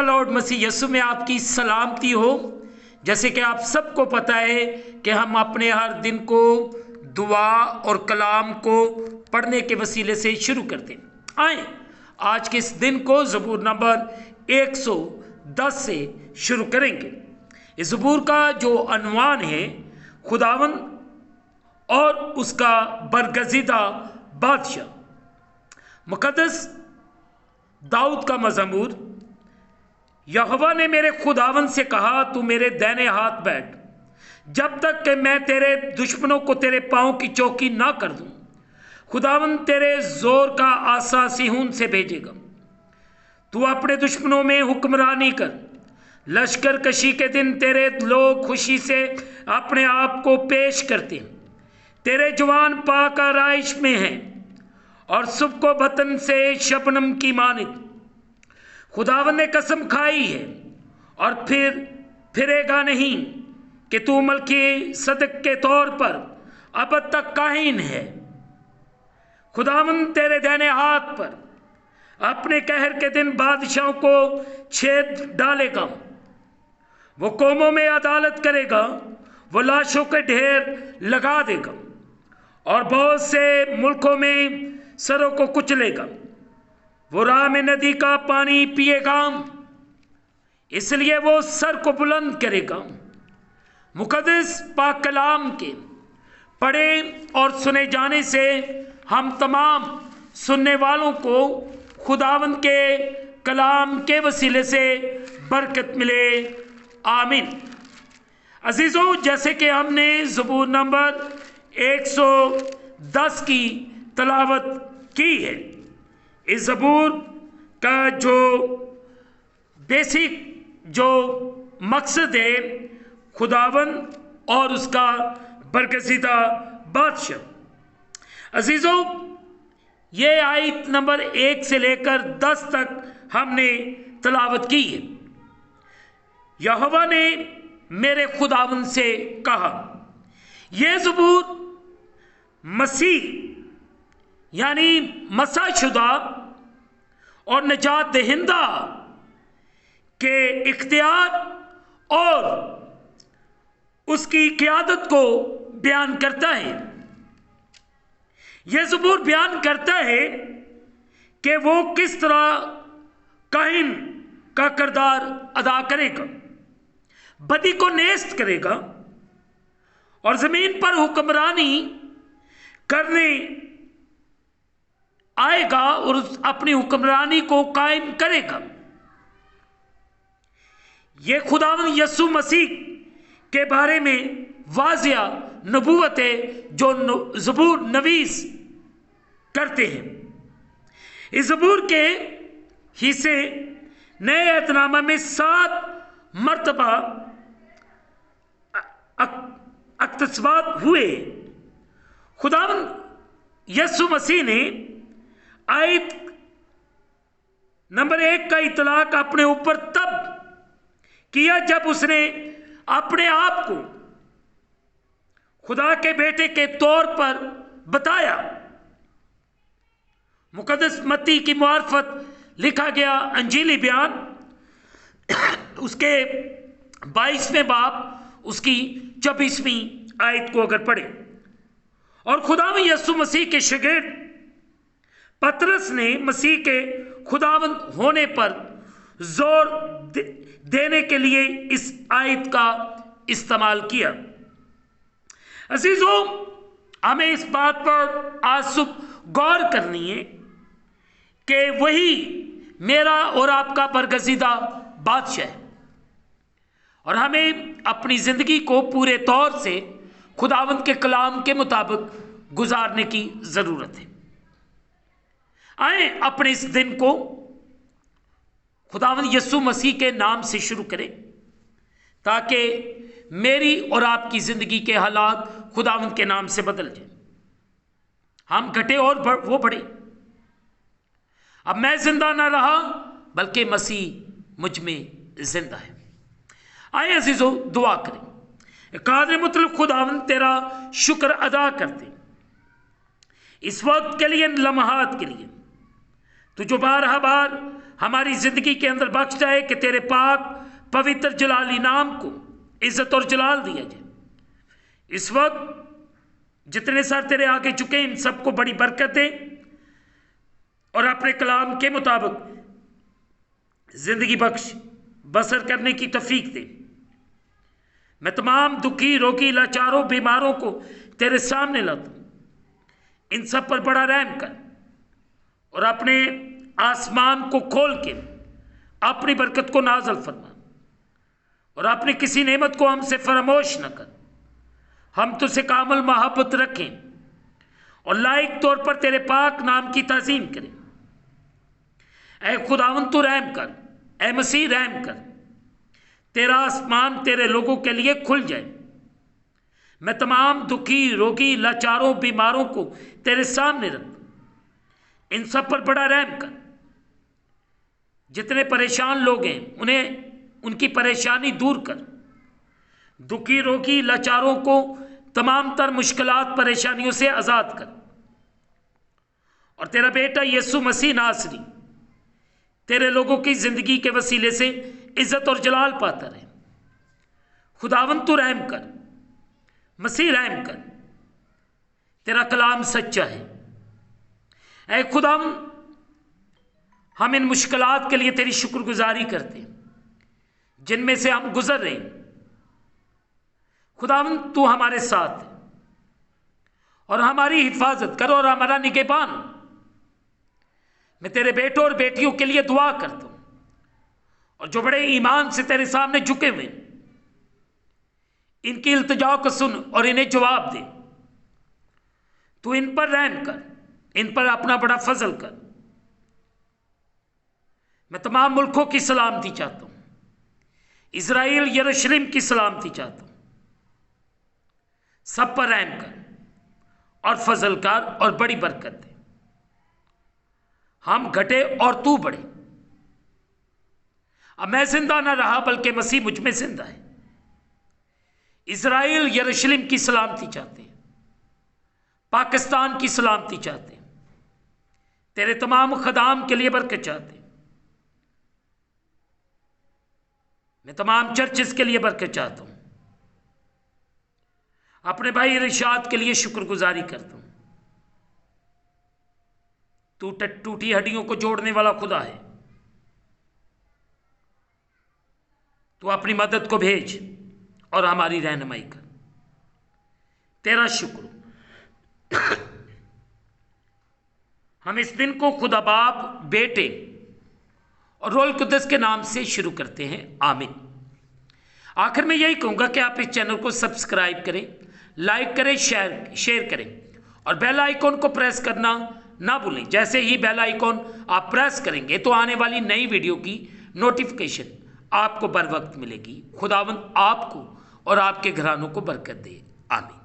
Lord मसीह यीशु में आपकी सलामती हो। जैसे कि आप सबको पता है कि हम अपने हर दिन को दुआ और कलाम को पढ़ने के वसीले से शुरू करते हैं। आए आज के इस दिन को ज़बूर नंबर 110 से शुरू करेंगे। इस ज़बूर का जो अनवान है खुदावन और उसका बरगज़ीदा बादशाह। मुक़द्दस दाऊद का मज़मूर। यहोवा ने मेरे खुदावन से कहा, तू मेरे दाहिने हाथ बैठ, जब तक कि मैं तेरे दुश्मनों को तेरे पांव की चौकी ना कर दूं। खुदावन तेरे जोर का आसा सिहून से भेजेगा। तू अपने दुश्मनों में हुक्मरानी कर। लश्कर कशी के दिन तेरे लोग खुशी से अपने आप को पेश करते हैं। तेरे जवान पाक आराइश में हैं और सुबह को बतन से शबनम की मानित। खुदावन ने कसम खाई है और फिर फिरेगा नहीं कि तू मलकी सदक के तौर पर अब तक काहिन है। खुदावन तेरे दाहिने हाथ पर अपने कहर के दिन बादशाहों को छेद डालेगा। वो कौमों में अदालत करेगा, वो लाशों के ढेर लगा देगा और बहुत से मुल्कों में सरों को कुचलेगा। वो राह में नदी का पानी पिएगा, इसलिए वो सर को बुलंद करेगा। मुक़द्दस पाक कलाम के पढ़े और सुने जाने से हम तमाम सुनने वालों को खुदावंद के कलाम के वसीले से बरकत मिले। आमीन। अजीज़ों, जैसे कि हमने ज़बूर नंबर 110 की तलावत की है, इस ज़बूर का जो बेसिक जो मकसद है खुदावंद और उसका बरगज़ीदा बादशाह। अजीज़ों, ये आयत नंबर 1 से लेकर 10 तक हमने तलावत की है। यहोवा ने मेरे खुदावंद से कहा। यह ज़बूर मसीह यानी मसाशुदा और नजात दहिंदा के इख्तियार और उसकी क़ियादत को बयान करता है। यह ज़बूर बयान करता है कि वो किस तरह काहिन का किरदार अदा करेगा, बदी को नेस्त करेगा और ज़मीन पर हुक्मरानी करने आएगा और अपनी हुक्मरानी को कायम करेगा। यह खुदावंद यीशु मसीह के बारे में वाज़िया नबूवत है जो ज़बूर नवीस करते हैं। इस ज़बूर के हिस्से नए अहदनामा में 7 मरतबा अक्तस्बात हुए। खुदावंद यीशु मसीह ने आयत नंबर 1 का इतलाक अपने ऊपर तब किया जब उसने अपने आप को खुदा के बेटे के तौर पर बताया। मुक़द्दस मत्ती की मार्फत लिखा गया अंजीली बयान उसके 22वें बाब उसकी 24वीं आयत को अगर पढ़े, और खुदावंद यीशु मसीह के शागिर्द पतरस ने मसीह के खुदावंद होने पर जोर देने के लिए इस आयत का इस्तेमाल किया। अजीजों, हमें इस बात पर आज सुबह गौर करनी है कि वही मेरा और आपका बरगज़ीदा बादशाह है और हमें अपनी ज़िंदगी को पूरे तौर से खुदावंद के कलाम के मुताबिक गुजारने की ज़रूरत है। आए अपने इस दिन को खुदावंद यीशु मसीह के नाम से शुरू करें ताकि मेरी और आपकी ज़िंदगी के हालात खुदावंद के नाम से बदल जाए। हम घटे और वो बढ़े। अब मैं जिंदा ना रहा बल्कि मसीह मुझ में जिंदा है। आए अजीजों, दुआ करें। कादिर मुतलब खुदावंद तेरा शुक्र अदा करते इस वक्त के लिए, इन लम्हात के लिए, तो जो बारहा बार हमारी ज़िंदगी के अंदर बख्श जाए कि तेरे पाक पवित्र जलाली नाम को इज़्ज़त और जलाल दिया जाए। इस वक्त जितने सर तेरे आगे चुके इन सबको बड़ी बरकत दे और अपने कलाम के मुताबिक ज़िंदगी बख्श बसर करने की तौफीक दे। मैं दुखी, रोगी, लाचारों, बीमारों को तेरे सामने लाता हूँ। इन सब पर बड़ा रहम कर और अपने आसमान को खोल के अपनी बरकत को नाज़िल फरमा और अपनी किसी नेमत को हमसे फरामोश न कर। हम तुझसे कामल मोहब्बत रखें और लायक तौर पर तेरे पाक नाम की ताज़ीम करें। ऐ खुदावंद तू रहम कर, ऐ मसीह रहम कर। तेरा आसमान तेरे लोगों के लिए खुल जाए। मैं तमाम दुखी, रोगी, लाचारों, बीमारों को तेरे सामने रख। इन सब पर बड़ा रहम कर। जितने परेशान लोग हैं उन्हें उनकी परेशानी दूर कर। दुखी, रोगी, लाचारों को तमाम तर मुश्किलात, परेशानियों से आज़ाद कर। और तेरा बेटा यीशु मसीह नासरी तेरे लोगों की ज़िंदगी के वसीले से इज़्ज़त और जलाल पाता रहे। खुदावंद तू रहम कर, मसीह रहम कर। तेरा कलाम सच्चा है। ऐ खुदावंद हम इन मुश्किलात के लिए तेरी शुक्रगुजारी करते हैं जिनमें से हम गुजर रहे हैं। खुदावंद तू हमारे साथ है और हमारी हिफाजत कर और हमारा निगहबान। मैं तेरे बेटों और बेटियों के लिए दुआ करता हूँ और जो बड़े ईमान से तेरे सामने झुके हुए इनकी इल्तिजा को सुन और इन्हें जवाब दे। तू इन पर रहम कर, इन पर अपना बड़ा फजल कर। मैं तमाम मुल्कों की सलामती चाहता हूँ, इज़राइल, यरूशलेम की सलामती चाहता हूँ। सब पर रहम कर और फजल कर और बड़ी बरकत दे। हम घटे और तू बढ़े। अब मैं जिंदा ना रहा बल्कि मसीह मुझ में जिंदा है। इज़राइल, यरूशलेम की सलामती चाहते हैं, पाकिस्तान की सलामती चाहते हैं, तेरे तमाम खदाम के लिए बरकत चाहते हैं। मैं तमाम चर्चेस के लिए बरकत चाहता हूँ। अपने भाई इरशाद के लिए शुक्रगुजारी करता हूँ। तू टूटी हड्डियों को जोड़ने वाला खुदा है। तू अपनी मदद को भेज और हमारी रहनुमाई कर। तेरा शुक्र। हम इस दिन को खुदा बाप, बेटे और रोल कुदस के नाम से शुरू करते हैं। आमीन। आखिर में यही कहूँगा कि आप इस चैनल को सब्सक्राइब करें, लाइक करें, शेयर करें और बेल आइकॉन को प्रेस करना ना भूलें। जैसे ही बेल आइकॉन आप प्रेस करेंगे तो आने वाली नई वीडियो की नोटिफिकेशन आपको बर वक्त मिलेगी। खुदावंद आपको और आपके घरानों को बरकत दे। आमीन।